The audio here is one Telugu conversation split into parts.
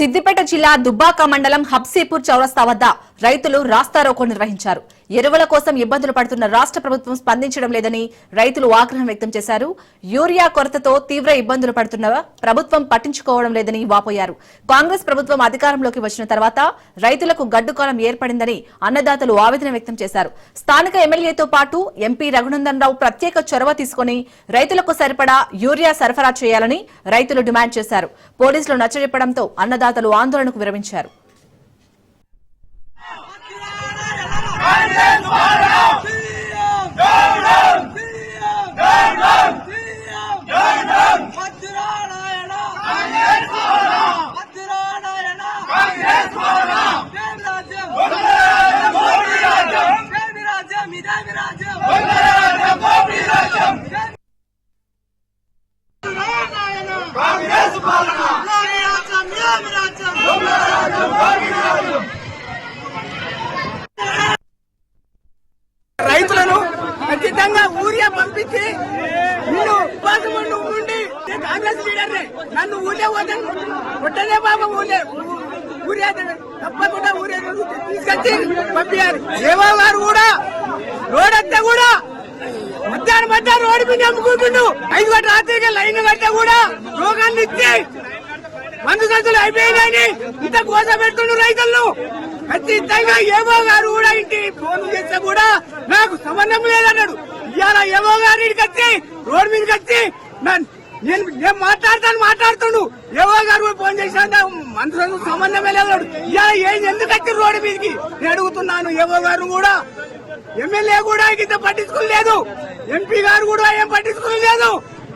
సిద్దిపేట జిల్లా దుబ్బాక మండలం హబ్సీపూర్ చౌరస్తా వద్ద రైతులు రాస్తారోకో నిర్వహించారు. ఎరువుల కోసం ఇబ్బందులు పడుతున్న రాష్ట్ర ప్రభుత్వం స్పందించడం లేదని రైతులు ఆగ్రహం వ్యక్తం చేశారు. యూరియా కొరతతో తీవ్ర ఇబ్బందులు పడుతున్న ప్రభుత్వం పట్టించుకోవడం లేదని వాపోయారు. కాంగ్రెస్ ప్రభుత్వం అధికారంలోకి వచ్చిన తర్వాత రైతులకు గడ్డుకాలం ఏర్పడిందని అన్నదాతలు ఆవేదన వ్యక్తం చేశారు. స్థానిక ఎమ్మెల్యేతో పాటు ఎంపీ రఘునందన్ రావు ప్రత్యేక చొరవ తీసుకుని రైతులకు సరిపడా యూరియా సరఫరా చేయాలని రైతులు డిమాండ్ చేశారు. పోలీసులు నచ్చజెప్పడంతో అన్నదాతలు ఆందోళనకు విరమించారు. రైతులను ఖచ్చితంగా ఊరియా పంపించి నిన్ను ఉండి కాంగ్రెస్ లీడర్నే నన్ను ఊరే కొట్టలే బాబా ఊరియా తప్పకుండా ఊరే తీసుకొచ్చి పంపించారు. ఏవో వారు కూడా రోడ్ అంతా కూడా మధ్యాహ్నం రోడ్డు మీద అమ్ముకుంటుండు. 5 గంటల రాత్రికి లైన్ కట్టే కూడా రోగాన్ని ఇచ్చి మందు సంచులు అయిపోయినాయని ఇంత కోసం పెడుతుండ్రు రైతులను. ఖచ్చితంగా ఏవో గారు కూడా ఇంటి ఫోన్ చేస్తే కూడా నాకు సంబంధం లేదన్నాడు. ఇవాళ ఏవో గారు ఇంటికి వచ్చి రోడ్డు మీదకి వచ్చి నేను మాట్లాడుతుండు. ఏవో గారు ఫోన్ చేసినా మందు సంబంధమే లేదన్నాడు. ఇవాళ ఎందుకు వచ్చి రోడ్డు మీదకి నేను అడుగుతున్నాను. ఏవో గారు కూడా ఎమ్మెల్యే కూడా ఇంత పట్టించుకోలేదు. ఎంపీ గారు కూడా ఏం పట్టించుకోలేదు.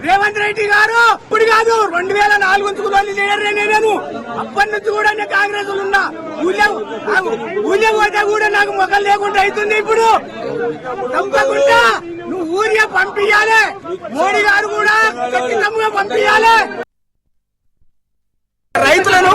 రేవంత్ రెడ్డి గారు ఇప్పుడు కాదు 2004 లీడర్ నేను అప్పటి నుంచి కూడా నేను కాంగ్రెస్ ఉన్నా. ఊళ్ళో పోతే కూడా నాకు మొక్కలు లేకుండా అవుతుంది. ఇప్పుడు తప్పకుండా నువ్వు ఊరియా పంపించాలి. మోడీ గారు కూడా ఖచ్చితంగా పంపించాలి. రైతులను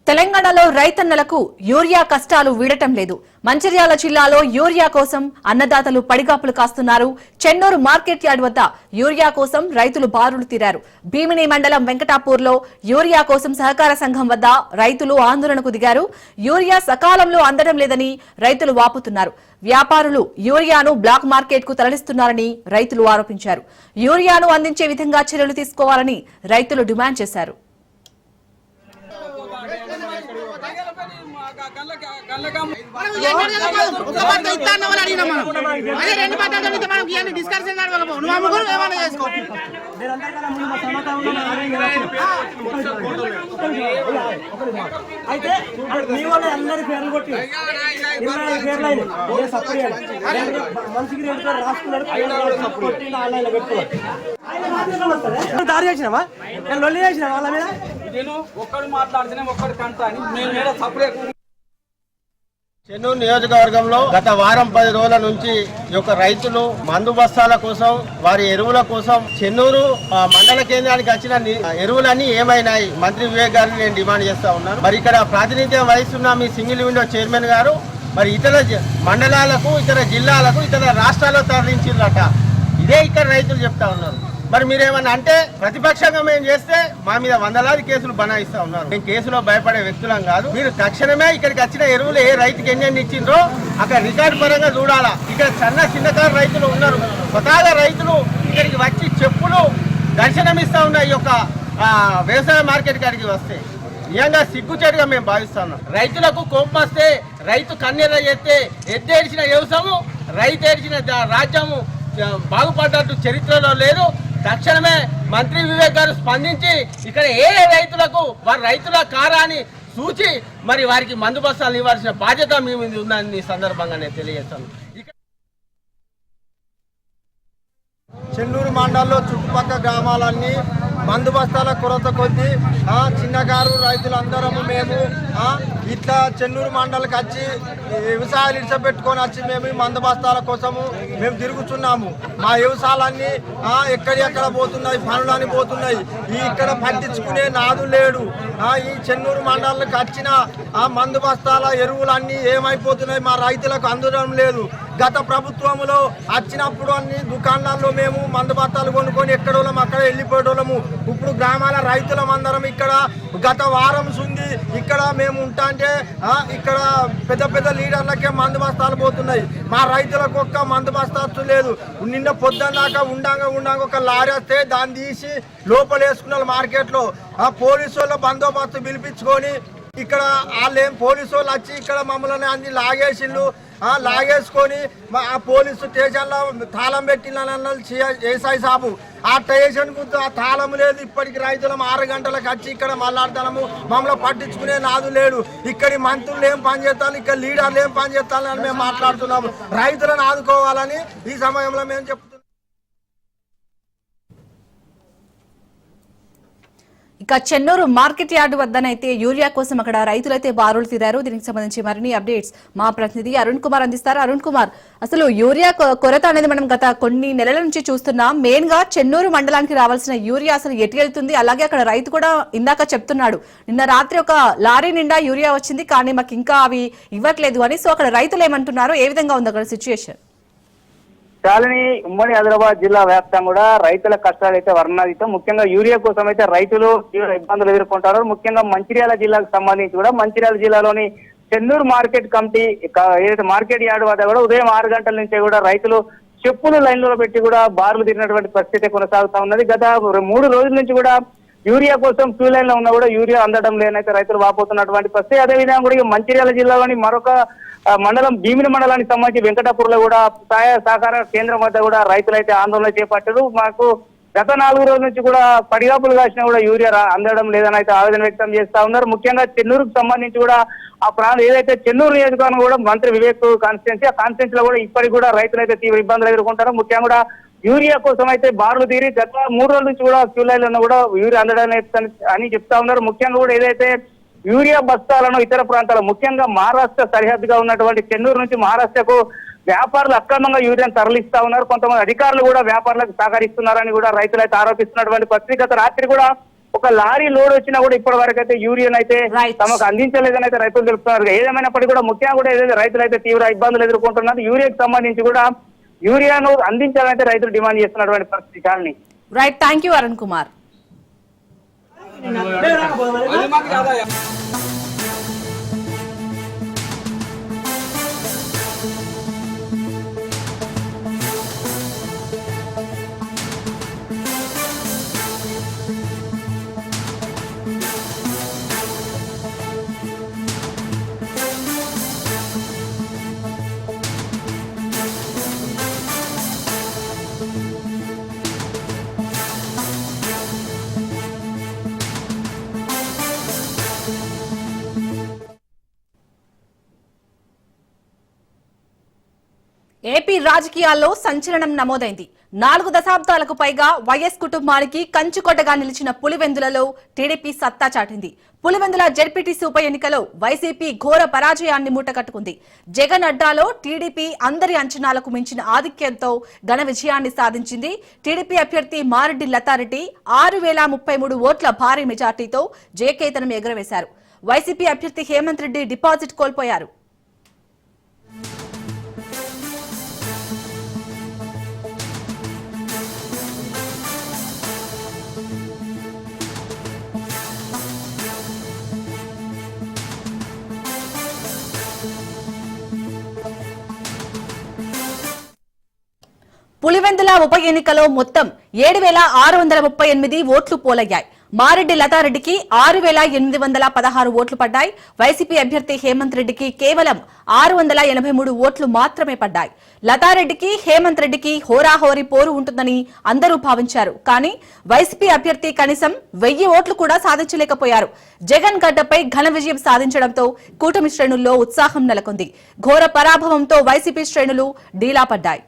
తెలంగాణలో రైతన్నలకు యూరియా కష్టాలు వీడటం లేదు. మంచిర్యాల జిల్లాలో యూరియా కోసం అన్నదాతలు పడిగాపులు కాస్తున్నారు. చెన్నూరు మార్కెట్ యార్డ్ వద్ద యూరియా కోసం రైతులు బారులు తీరారు. భీమిని మండలం వెంకటాపూర్లో యూరియా కోసం సహకార సంఘం వద్ద రైతులు ఆందోళనకు దిగారు. యూరియా సకాలంలో అందడం లేదని రైతులు వాపుతున్నారు. వ్యాపారులు యూరియాను బ్లాక్ మార్కెట్ కు తరలిస్తున్నారని రైతులు ఆరోపించారు. యూరియాను అందించే విధంగా చర్యలు తీసుకోవాలని రైతులు డిమాండ్ చేశారు. అయితే మీ వాళ్ళు అందరి పేర్లు కొట్టి 25 పేర్లు అయినాయి. మనిషికి 2 పేర్లు రాసుకున్నాడు. ఆన్లైన్ లో పెట్టుకున్నాడు. దారి చేసినావా లొల్లి చేసినా వాళ్ళ మీద నేను ఒక్కడు మాట్లాడుతున్నా ఒక్కడి కంట అని నేను సపరేట్. చెన్నూరు నియోజకవర్గంలో గత వారం 10 రోజుల నుంచి ఈ యొక్క రైతులు మందు బస్తాల కోసం వారి ఎరువుల కోసం చెన్నూరు మండల కేంద్రానికి వచ్చిన ఎరువులన్నీ ఏమైనాయి మంత్రి వివేక్ గారిని నేను డిమాండ్ చేస్తా ఉన్నాను. మరి ఇక్కడ ప్రాతినిధ్యం వహిస్తున్న మీ సింగిల్ విండో చైర్మన్ గారు మరి ఇతర మండలాలకు ఇతర జిల్లాలకు ఇతర రాష్ట్రాల్లో తరలించిందట. ఇదే ఇక్కడ రైతులు చెప్తా ఉన్నారు. మరి మీరేమన్నా అంటే ప్రతిపక్షంగా మేము చేస్తే మా మీద వందలాది కేసులు బనాయిస్తా ఉన్నారు. మేము కేసులో భయపడే వ్యక్తులం కాదు. మీరు తక్షణమే ఇక్కడికి వచ్చిన ఎరువులు ఏ రైతుకి ఎన్ని ఇచ్చిండ్రో అక్కడ రికార్డు పరంగా చూడాలా. ఇక్కడ చిన్నకారు రైతులు ఉన్నారు. స్వతహాగా రైతులు ఇక్కడికి వచ్చి చెప్పులు దర్శనమిస్తా ఉన్నాయి. ఈ యొక్క వ్యవసాయ మార్కెట్ కాడికి వస్తే నిజంగా సిగ్గుచేటుగా మేము భావిస్తున్నాం. రైతులకు కోపం వస్తే, రైతు కన్నెర చేస్తే ఎద్దేడిచిన వ్యవసాయము, రైతు ఏడిచిన రాజ్యము బాగుపడ్డట్టు చరిత్రలో లేదు. తక్షణమే మంత్రి వివేక్ గారు స్పందించి ఇక్కడ ఏ రైతులకు వారి రైతుల కారాన్ని చూచి మరి వారికి మందు బస్తాలు ఇవ్వాల్సిన బాధ్యత మీ మీద ఉందని ఈ సందర్భంగా నేను తెలియజేస్తాను. చెన్నూరు మండలంలో చుట్టుపక్కల గ్రామాలన్నీ మందు బస్తాల కొరత కొద్దీ చిన్నకారు రైతులందరము మేము ఇట్లా చెన్నూరు మండలికి వచ్చి వ్యవసాయాలు ఇడిచిపెట్టుకొని వచ్చి మేము ఈ మందు బస్తాల కోసము మేము తిరుగుతున్నాము. మా వ్యవసాయాలన్నీ ఎక్కడెక్కడ పోతున్నాయి, పనులని పోతున్నాయి. ఇక్కడ పట్టించుకునే నాదు లేడు. ఈ చెన్నూరు మండలికి వచ్చిన మందు బస్తాల ఎరువులన్నీ ఏమైపోతున్నాయి, మా రైతులకు అందడం లేదు. గత ప్రభుత్వంలో వచ్చినప్పుడు అన్ని దుకాణాల్లో మేము మందు బస్తాలు కొనుక్కొని ఎక్కడోళ్ళం అక్కడ వెళ్ళిపోయేటోళ్ళము. ఇప్పుడు గ్రామాల రైతులమందరం ఇక్కడ గత వారం ఉంది ఇక్కడ మేము ఉంటా అంటే ఇక్కడ పెద్ద పెద్ద లీడర్లకే మందు బస్తాలు పోతున్నాయి. మా రైతులకు ఒక్క మందు బస్తా లేదు. నిన్న పొద్దున్నాక ఉండంగా ఒక లారీ వస్తే దాన్ని తీసి లోపలేసుకున్నారు మార్కెట్లో. పోలీసు వాళ్ళ బందోబస్తు పిలిపించుకొని ఇక్కడ వాళ్ళేం పోలీసు వాళ్ళు వచ్చి ఇక్కడ మమ్మల్ని అన్ని లాగేసుకొని ఆ పోలీసు స్టేషన్లో తాళం పెట్టినన్నది ఏసఐ సాబు. ఆ స్టేషన్కు తాళం లేదు. ఇప్పటికి రైతులం 6 గంటలకు వచ్చి ఇక్కడ మళ్ళాడతాము. మమ్మల్ని పట్టించుకునే నాదు లేడు. ఇక్కడి మంత్రులు ఏం పని చేస్తాను, ఇక్కడ లీడర్లు ఏం పని చేస్తానని మేము మాట్లాడుతున్నాము. రైతులను ఆదుకోవాలని ఈ సమయంలో మేము చెప్తున్నాం. ఇక చెన్నూరు మార్కెట్ యార్డు వద్దనైతే యూరియా కోసం అక్కడ రైతులైతే బారులు తీరారు. దీనికి సంబంధించి మరిన్ని అప్డేట్స్ మా ప్రతినిధి అరుణ్ కుమార్ అందిస్తారు. అరుణ్ కుమార్, అసలు యూరియా కొరత అనేది మనం గత కొన్ని నెలల నుంచి చూస్తున్నాం. మెయిన్ గా చెన్నూరు మండలానికి రావాల్సిన యూరియా అసలు ఎటు వెళ్తుంది? అలాగే అక్కడ రైతు కూడా ఇందాక చెప్తున్నాడు, నిన్న రాత్రి ఒక లారీ నిండా యూరియా వచ్చింది కానీ మాకు ఇంకా అవి ఇవ్వట్లేదు అని. సో అక్కడ రైతులు ఏమంటున్నారు, ఏ విధంగా ఉంది అక్కడ సిచ్యుయేషన్? చాలని ఉమ్మడి ఆదిలాబాద్ జిల్లా వ్యాప్తంగా కూడా రైతుల కష్టాలు అయితే వర్ణాతీతం. ముఖ్యంగా యూరియా కోసం అయితే రైతులు తీవ్ర ఇబ్బందులు ఎదుర్కొంటారు. ముఖ్యంగా మంచిర్యాల జిల్లాకు సంబంధించి కూడా మంచిర్యాల జిల్లాలోని చెన్నూరు మార్కెట్ కమిటీ ఏదైతే మార్కెట్ యార్డు వద్ద కూడా ఉదయం 6 గంటల నుంచే కూడా రైతులు చెప్పులు లైన్లో పెట్టి కూడా బారులు తిరిగినటువంటి పరిస్థితి కొనసాగుతా ఉన్నది. గత 3 రోజుల నుంచి కూడా యూరియా కోసం క్యూ లైన్ లో ఉన్నా కూడా యూరియా అందడం లేనైతే రైతులు వాపోతున్నటువంటి పరిస్థితి. అదేవిధంగా కూడా మంచిర్యాల జిల్లాలోని మరొక మండలం భీమిని మండలానికి సంబంధించి వెంకటాపూర్లో కూడా సహాయ సహకార కేంద్రం వద్ద కూడా రైతులైతే ఆందోళన చేపట్టారు. మాకు గత 4 రోజుల నుంచి కూడా పడిగాపులు కాసినా కూడా యూరియా అందడం లేదని అయితే ఆవేదన వ్యక్తం చేస్తా ఉన్నారు. ముఖ్యంగా చెన్నూరుకు సంబంధించి కూడా ఆ ప్రాంతం ఏదైతే చెన్నూరు నియోజకవర్గం కూడా మంత్రి వివేక్ కాన్స్టిట్యున్సీ, ఆ కాన్స్టిట్యున్సీ లో కూడా ఇప్పటికి కూడా రైతులైతే తీవ్ర ఇబ్బందులు ఎదుర్కొంటారు. ముఖ్యంగా కూడా యూరియా కోసం అయితే బారులు తీరి గత 3 రోజుల నుంచి కూడా క్యూ లైన్ లో కూడా యూరియా అందడం అని చెప్తా ఉన్నారు. ముఖ్యంగా కూడా ఏదైతే యూరియా బస్తాలను ఇతర ప్రాంతాలు ముఖ్యంగా మహారాష్ట్ర సరిహద్దుగా ఉన్నటువంటి చెన్నూరు నుంచి మహారాష్ట్రకు వ్యాపారులు అక్రమంగా యూరియాను తరలిస్తా ఉన్నారు. కొంతమంది అధికారులు కూడా వ్యాపారులకు సహకరిస్తున్నారని కూడా రైతులు అయితే ఆరోపిస్తున్నటువంటి పరిస్థితి. గత రాత్రి కూడా ఒక లారీ లోడ్ వచ్చినా కూడా ఇప్పటి వరకు అయితే యూరియాను అయితే తమకు అందించలేదని అయితే రైతులు తెలుపుతున్నారు. ఏదేమైనప్పటికీ కూడా ముఖ్యంగా కూడా ఏదైతే రైతులు అయితే తీవ్ర ఇబ్బందులు ఎదుర్కొంటున్నారు. యూరియాకు సంబంధించి కూడా యూరియాను అందించాలంటే రైతులు డిమాండ్ చేస్తున్నటువంటి పరిస్థితి. Colony right, thank you Arun Kumar. AP రాజకీయాల్లో సంచలనం నమోదైంది. 4 దశాబ్దాలకు పైగా వైఎస్ కుటుంబానికి కంచుకొట్టగా నిలిచిన పులివెందులలో టీడీపీ సత్తా చాటింది. పులివెందుల జెడ్పీటీసీ ఉప ఎన్నికలో వైసీపీ ఘోర పరాజయాన్ని మూటకట్టుకుంది. జగన్ అడ్డాలో టీడీపీ అందరి అంచనాలకు మించిన ఆధిక్యంతో ఘన విజయాన్ని సాధించింది. టీడీపీ అభ్యర్థి మారెడ్డి లతారెడ్డి 6033 ఓట్ల భారీ మెజార్టీతో జయకేతనం ఎగురవేశారు. వైసీపీ అభ్యర్థి హేమంత్ రెడ్డి డిపాజిట్ కోల్పోయారు. పులివెందుల ఉప ఎన్నికలో మొత్తం 7638 ఓట్లు పోలయ్యాయి. మారెడ్డి లతారెడ్డికి 6,816 ఓట్లు పడ్డాయి. వైసీపీ అభ్యర్థి హేమంత్ రెడ్డికి కేవలం 683 ఓట్లు మాత్రమే పడ్డాయి. లతారెడ్డికి హేమంత్ రెడ్డికి హోరాహోరీ పోరు ఉంటుందని అందరూ భావించారు. కానీ వైసీపీ అభ్యర్థి కనీసం 1000 ఓట్లు కూడా సాధించలేకపోయారు. జగన్ గడ్డపై ఘన విజయం సాధించడంతో కూటమి శ్రేణుల్లో ఉత్సాహం నెలకొంది. ఘోర పరాభవంతో వైసీపీ శ్రేణులు డీలా పడ్డాయి.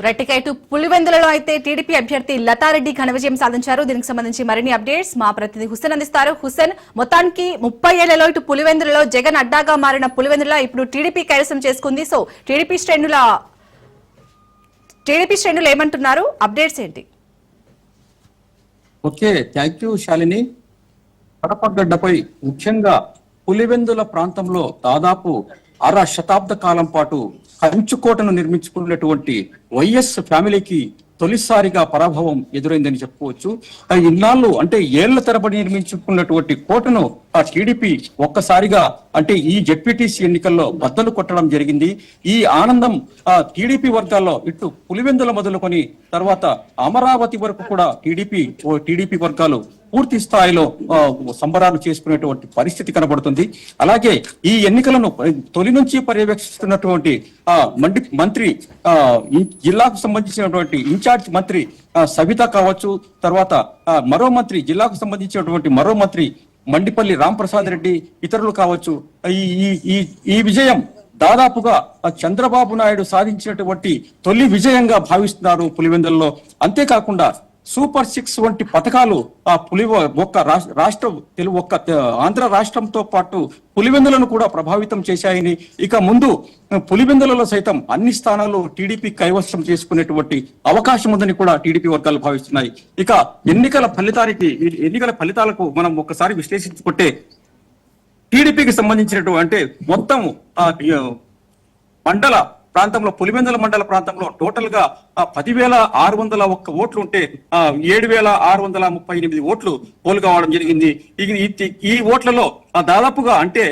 రెట్టికైటు పులివెందులలో అయితే టీడీపీ అభ్యర్థి లతారెడ్డి ఘన విజయం సాధించారు. దీనికి సంబంధించి మరిన్ని అప్డేట్స్ మా ప్రతినిధి హుస్సేన్ అందిస్తారు. హుస్సేన్, మొత్తానికి 30 ఏళ్లలో ఇటు పులివెందులలో జగన్ అడ్డాగా మారిన పులివెందుల ఇప్పుడు టీడీపీ కైవసం చేసుకుంది. సో టీడీపీ శ్రేణులు ఏమంటున్నారు? అప్డేట్స్ ఏంటి? Okay, thank you Shalini. కడపగడ్డపై ముఖ్యంగా పులివెందుల ప్రాంతంలో దాదాపు 1/2 శతాబ్ద కాలం పాటు కంచుకోటను నిర్మించుకున్నటువంటి వైఎస్ ఫ్యామిలీకి తొలిసారిగా పరాభవం ఎదురైందని చెప్పుకోవచ్చు. ఇన్నాళ్ళు అంటే ఏళ్ల తరబడి నిర్మించుకున్నటువంటి కోటను ఆ టీడీపీ ఒక్కసారిగా అంటే ఈ జెడ్పీటీసీ ఎన్నికల్లో బద్దలు కొట్టడం జరిగింది. ఈ ఆనందం ఆ టీడీపీ వర్గాల్లో ఇటు పులివెందుల మొదలుకొని తర్వాత అమరావతి వరకు కూడా టీడీపీ వర్గాలు పూర్తి స్థాయిలో సంబరాలు చేసుకునేటువంటి పరిస్థితి కనబడుతుంది. అలాగే ఈ ఎన్నికలను తొలి నుంచి పర్యవేక్షిస్తున్నటువంటి మంత్రి జిల్లాకు సంబంధించినటువంటి ఇన్ఛార్జ్ మంత్రి సవిత కావచ్చు, తర్వాత మరో మంత్రి జిల్లాకు సంబంధించినటువంటి మరో మంత్రి మండిపల్లి రాంప్రసాద్ రెడ్డి, ఇతరులు కావచ్చు. ఈ విజయం దాదాపుగా చంద్రబాబు నాయుడు సాధించినటువంటి తొలి విజయంగా భావిస్తున్నారు పులివెందులలో. అంతేకాకుండా సూపర్ 6 వంటి పథకాలు ఆ ఆంధ్ర రాష్ట్రంతో పాటు పులివెందులను కూడా ప్రభావితం చేశాయని, ఇక ముందు పులివెందులలో సైతం అన్ని స్థానాలు టీడీపీ కైవసం చేసుకునేటువంటి అవకాశం ఉందని కూడా టీడీపీ వర్గాలు భావిస్తున్నాయి. ఇక ఎన్నికల ఫలితాలకు మనం ఒకసారి విశ్లేషించుకుంటే టీడీపీకి సంబంధించినటువంటి అంటే మొత్తం మండల ప్రాంతంలో పులివెందుల మండల ప్రాంతంలో టోటల్ గా 10,601 ఓట్లు ఉంటే 7,638 ఓట్లు పోలు కావడం జరిగింది. ఈ ఓట్లలో దాదాపుగా అంటే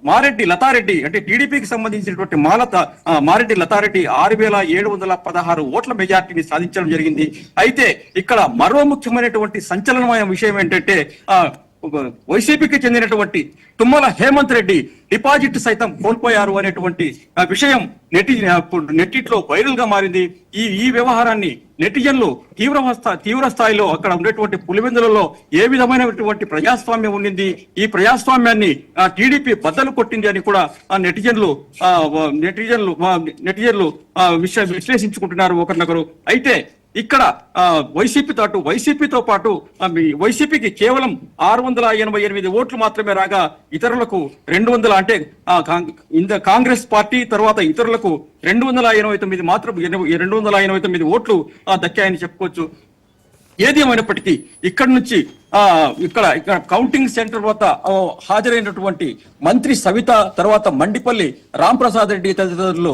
మారెడ్డి లతారెడ్డి అంటే టీడీపీకి సంబంధించినటువంటి మారెడ్డి లతారెడ్డి 6,716 ఓట్ల మెజార్టీని సాధించడం జరిగింది. అయితే ఇక్కడ మరో ముఖ్యమైనటువంటి సంచలనమైన విషయం ఏంటంటే వైసీపీకి చెందినటువంటి తుమ్మల హేమంత్ రెడ్డి డిపాజిట్ సైతం కోల్పోయారు అనేటువంటి విషయం నెట్టిట్లో వైరల్ గా మారింది. ఈ వ్యవహారాన్ని నెటిజన్లు తీవ్ర స్థాయిలో అక్కడ ఉండేటువంటి పులివెందులలో ఏ విధమైనటువంటి ప్రజాస్వామ్యం ఉండింది, ఈ ప్రజాస్వామ్యాన్ని టీడీపీ బద్దలు కొట్టింది అని కూడా నెటిజన్లు విశ్లేషించుకుంటున్నారు ఒకరినొకరు. అయితే ఇక్కడ వైసీపీతో పాటు వైసీపీకి కేవలం 688 ఓట్లు మాత్రమే రాగా ఇతరులకు 200 అంటే కాంగ్రెస్ పార్టీ తర్వాత ఇతరులకు 289 ఓట్లు దక్కాయని చెప్పుకోవచ్చు. ఏది ఏమైనప్పటికీ ఇక్కడ నుంచి ఇక్కడ కౌంటింగ్ సెంటర్ వద్ద హాజరైనటువంటి మంత్రి సవిత, తర్వాత మండిపల్లి రాంప్రసాద్ రెడ్డి తదితరులు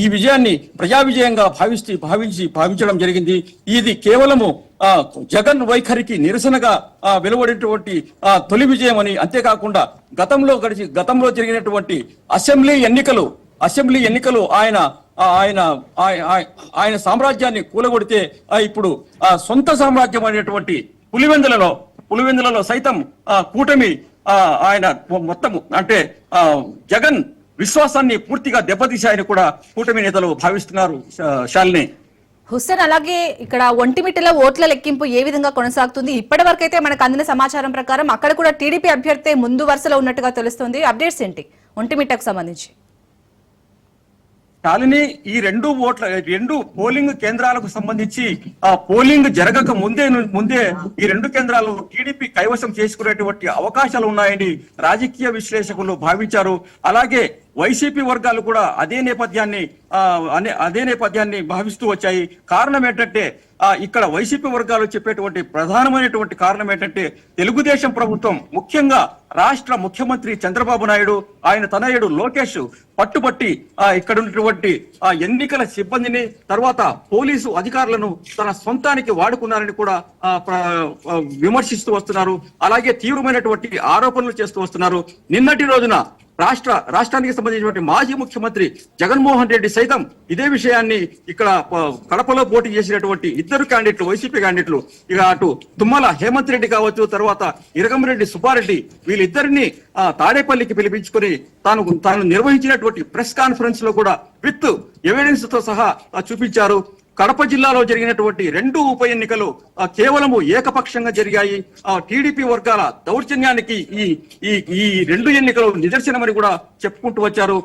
ఈ విజయాన్ని ప్రజా విజయంగా భావించడం జరిగింది. ఇది కేవలము జగన్ వైఖరికి నిరసనగా వెలువడినటువంటి తొలి విజయం అని, అంతేకాకుండా గతంలో జరిగినటువంటి అసెంబ్లీ ఎన్నికలు ఆయన సామ్రాజ్యాన్ని కూలగొడితే ఇప్పుడు సొంత సామ్రాజ్యం అనేటువంటి పులివెందులలో సైతం కూటమి ఆయన మొత్తం అంటే జగన్ విశ్వాసాన్ని పూర్తిగా దెబ్బతీశాయని కూడా కూటమి నేతలు భావిస్తున్నారు. శాలిని, హుస్సేన్, అలాగే ఇక్కడ ఒంటిమిట్టలో ఓట్ల లెక్కింపు ఏ విధంగా కొనసాగుతుంది? ఇప్పటి వరకు అయితే మనకు అందిన సమాచారం ప్రకారం అక్కడ కూడా టీడీపీ అభ్యర్థి ముందు వరుసలో ఉన్నట్టుగా తెలుస్తుంది. అప్డేట్స్ ఏంటి ఒంటిమిట్టకు సంబంధించి? శాలిని, ఈ రెండు పోలింగ్ కేంద్రాలకు సంబంధించి పోలింగ్ జరగక ముందే ఈ రెండు కేంద్రాలు టీడీపీ కైవసం చేసుకునేటువంటి అవకాశాలు ఉన్నాయని రాజకీయ విశ్లేషకులు భావించారు. అలాగే వైసీపీ వర్గాలు కూడా అదే నేపథ్యాన్ని భావిస్తూ వచ్చాయి. కారణం ఏంటంటే ఇక్కడ వైసీపీ వర్గాలు చెప్పేటువంటి ప్రధానమైనటువంటి కారణం ఏంటంటే తెలుగుదేశం ప్రభుత్వం, ముఖ్యంగా రాష్ట్ర ముఖ్యమంత్రి చంద్రబాబు నాయుడు, ఆయన తనయుడు లోకేష్ పట్టుబట్టి ఇక్కడ ఉన్నటువంటి ఎన్నికల సిబ్బందిని, తర్వాత పోలీసు అధికారులను తన సొంతానికి వాడుకున్నారని కూడా విమర్శిస్తూ వస్తున్నారు. అలాగే తీవ్రమైనటువంటి ఆరోపణలు చేస్తూ వస్తున్నారు. నిన్నటి రోజున రాష్ట్రానికి సంబంధించినటువంటి మాజీ ముఖ్యమంత్రి జగన్మోహన్ రెడ్డి సైతం ఇదే విషయాన్ని ఇక్కడ కడపలో పోటీ చేసినటువంటి ఇద్దరు క్యాండిడేట్లు, వైసీపీ క్యాండిడేట్లు, ఇక అటు తుమ్మల హేమంత్ రెడ్డి కావచ్చు, తర్వాత ఇరగంరెడ్డి సుబ్బారెడ్డి, వీళ్ళిద్దరిని తాడేపల్లికి పిలిపించుకొని తాను నిర్వహించినటువంటి ప్రెస్ కాన్ఫరెన్స్ లో కూడా విత్ ఎవిడెన్స్ తో సహా చూపించారు. కడప జిల్లాలో జరిగినటువంటి రెండు ఉప ఎన్నికలు కేవలము ఏకపక్షంగా జరిగాయి. టీడీపీ వర్గాల దౌర్జన్యానికి ఈ రెండు ఎన్నికలు నిదర్శనమని కూడా చెప్పుకుంటూ వచ్చారు.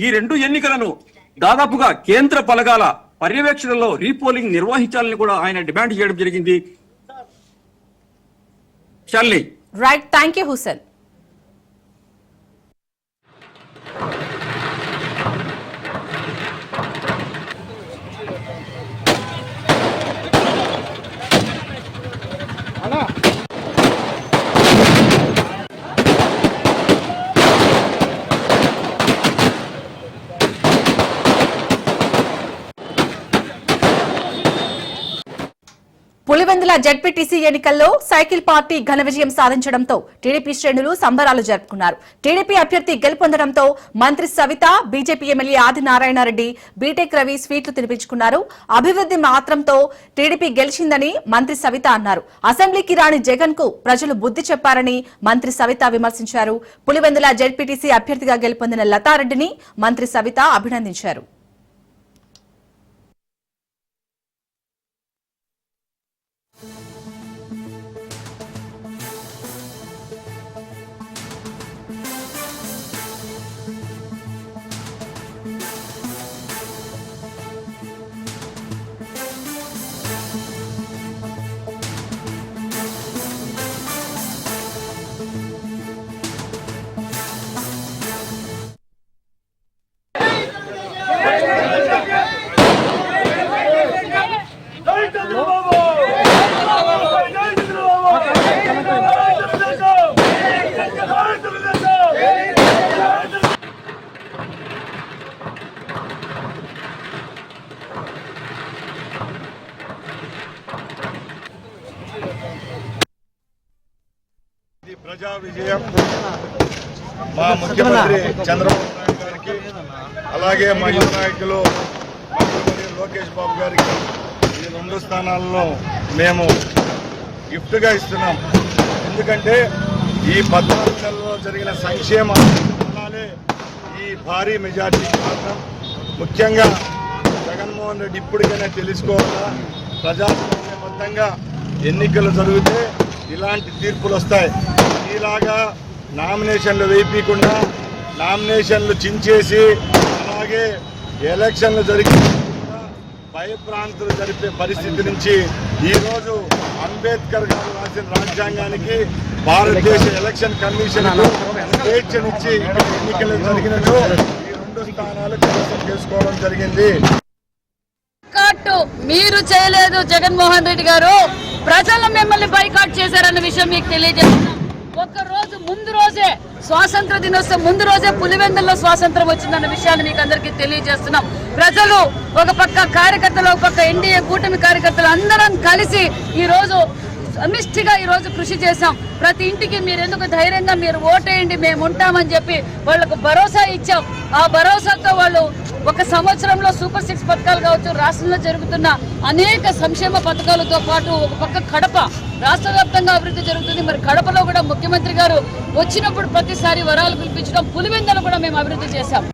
ఈ రెండు ఎన్నికలను దాదాపుగా కేంద్ర బలగాల పర్యవేక్షణలో రీపోలింగ్ నిర్వహించాలని కూడా ఆయన డిమాండ్ చేయడం జరిగింది. Shalini, right, thank you Hussain. Pulivendula ZPTC ఎన్నికల్లో సైకిల్ పార్టీ ఘన విజయం సాధించడంతో టీడీపీ శ్రేణులు సంబరాలు జరుపుకున్నారు. టీడీపీ అభ్యర్థి గెలుపొందడంతో మంత్రి Savitha, BJP MLA Adinarayana Reddy, BTech Ravi స్వీట్లు తినిపించుకున్నారు. అభివృద్ధి మాత్రంతో టీడీపీ గెలిచిందని మంత్రి సవిత అన్నారు. అసెంబ్లీకి రాని జగన్ కు ప్రజలు బుద్ధి చెప్పారని మంత్రి సవిత విమర్శించారు. పులివెందుల జెడ్పీటీసీ అభ్యర్థిగా గెలుపొందిన లతారెడ్డిని మంత్రి సవిత అభినందించారు. ప్రజా విజయం మా ముఖ్యమంత్రి చంద్రబాబు నాయుడు గారికి, అలాగే మా యువ నాయకులు లోకేష్ బాబు గారికి ఈ రెండు స్థానాలను మేము గిఫ్ట్గా ఇస్తున్నాం. ఎందుకంటే ఈ 14 నెలల్లో జరిగిన సంక్షేమ ఫలాలే ఈ భారీ మెజార్టీ కారణం. ముఖ్యంగా జగన్మోహన్ రెడ్డి ఇప్పటికైనా తెలుసుకోవాలా, ప్రజాస్వామ్యబద్ధంగా ఎన్నికలు జరిగితే ఇలాంటి తీర్పులు వస్తాయి. ఇలాగా నామినేషన్లు వేయకుండా నామినేషన్లు చించేసి అలాగే ఎలక్షన్లు జరిగి భయభ్రాంతులు జరిపే పరిస్థితి నుంచి ఈరోజు అంబేద్కర్ గారు రాసిన రాజ్యాంగానికి భారతదేశ ఎలక్షన్ కమిషన్ స్వేచ్ఛనిచ్చి ఎన్నికలు జరిగినట్టు ఈ రెండు స్థానాలు కైవసం చేసుకోవడం జరిగింది. బైకాట్ మీరు చేయలేదు జగన్మోహన్ రెడ్డి గారు, ప్రజలు మిమ్మల్ని బైకాట్ చేశారన్న విషయం మీకు తెలియజేస్తున్నాం. ఒక్క రోజు ముందు రోజే స్వాతంత్ర దినోత్సవం ముందు రోజే పులివెందుల్లో స్వాతంత్రం వచ్చిందన్న విషయాన్ని మీకు అందరికీ తెలియజేస్తున్నాం. ప్రజలు ఒక పక్క కార్యకర్తలు, ఒక పక్క ఎన్డీఏ కూటమి కార్యకర్తలు అందరం కలిసి ఈ రోజు సమిష్టిగా ఈ రోజు కృషి చేశాం. ప్రతి ఇంటికి మీరు ఎందుకు ధైర్యంగా మీరు ఓటేయండి, మేము ఉంటామని చెప్పి వాళ్లకు భరోసా ఇచ్చాం. ఆ భరోసాతో వాళ్ళు ఒక సంవత్సరంలో సూపర్ 6 పథకాలు కావచ్చు, రాష్ట్రంలో జరుగుతున్న అనేక సంక్షేమ పథకాలతో పాటు ఒక పక్క కడప రాష్ట్ర వ్యాప్తంగా అభివృద్ధి జరుగుతుంది. మరి కడపలో కూడా ముఖ్యమంత్రి గారు వచ్చినప్పుడు ప్రతిసారి వరాలు పిలిపించడం, పులివెందులు కూడా మేము అభివృద్ధి చేశాం.